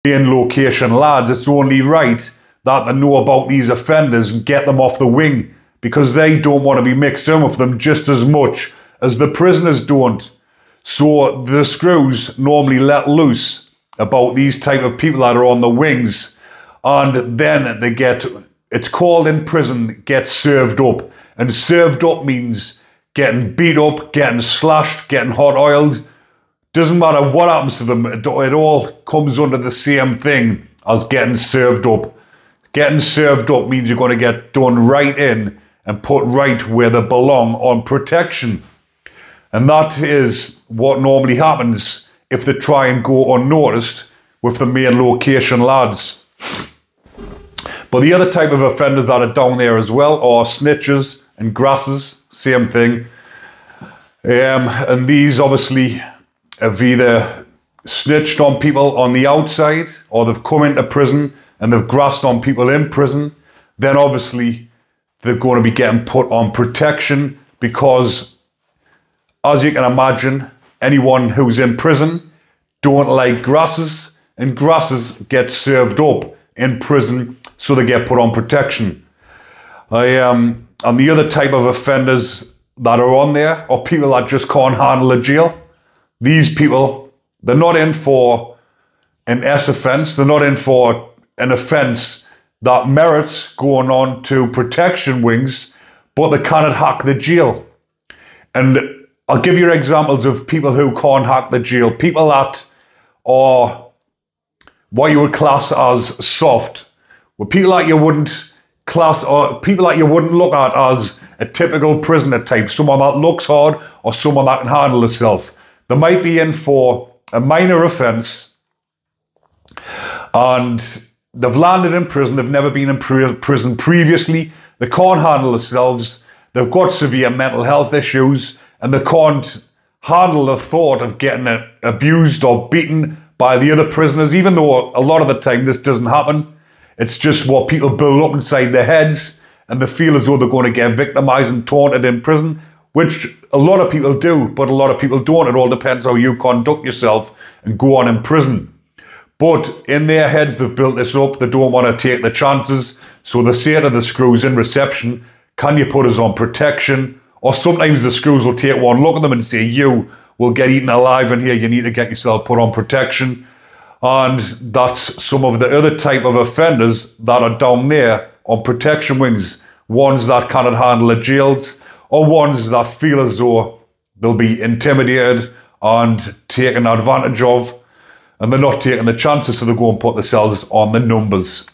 main location lads, it's only right that they know about these offenders and get them off the wing, because they don't want to be mixed in with them just as much as the prisoners don't. So the screws normally let loose about these type of people that are on the wings, and then they get, it's called in prison, get served up. And served up means getting beat up, getting slashed, getting hot oiled. Doesn't matter what happens to them, it all comes under the same thing as getting served up. Getting served up means you're going to get done right in and put right where they belong on protection. And that is what normally happens if they try and go unnoticed with the main location lads. But the other type of offenders that are down there as well are snitches and grasses, same thing. And these obviously have either snitched on people on the outside, or they've come into prison and they've grassed on people in prison. Then obviously they're going to be getting put on protection, because as you can imagine, anyone who's in prison don't like grasses, and grasses get served up in prison, so they get put on protection. And the other type of offenders that are on there are people that just can't handle a jail. These people, they're not in for an S offence, they're not in for an offence that merits going on to protection wings, but they cannot hack the jail. And I'll give you examples of people who can't hack the jail. People that are what you would class as soft, were people that you wouldn't class, or people that you wouldn't look at as a typical prisoner type, someone that looks hard or someone that can handle themselves. They might be in for a minor offence and they've landed in prison, they've never been in prison previously, they can't handle themselves, they've got severe mental health issues, and they can't handle the thought of getting abused or beaten by the other prisoners, even though a lot of the time this doesn't happen. It's just what people build up inside their heads, and they feel as though they're going to get victimized and taunted in prison, which a lot of people do, but a lot of people don't. It all depends how you conduct yourself and go on in prison. But in their heads, they've built this up. They don't want to take the chances. So they say to the screws in reception, can you put us on protection? Or sometimes the screws will take one look at them and say, you will get eaten alive in here. You need to get yourself put on protection. And that's some of the other type of offenders that are down there on protection wings. Ones that cannot handle the jails, or ones that feel as though they'll be intimidated and taken advantage of, and they're not taking the chances, so they go and put themselves on the numbers.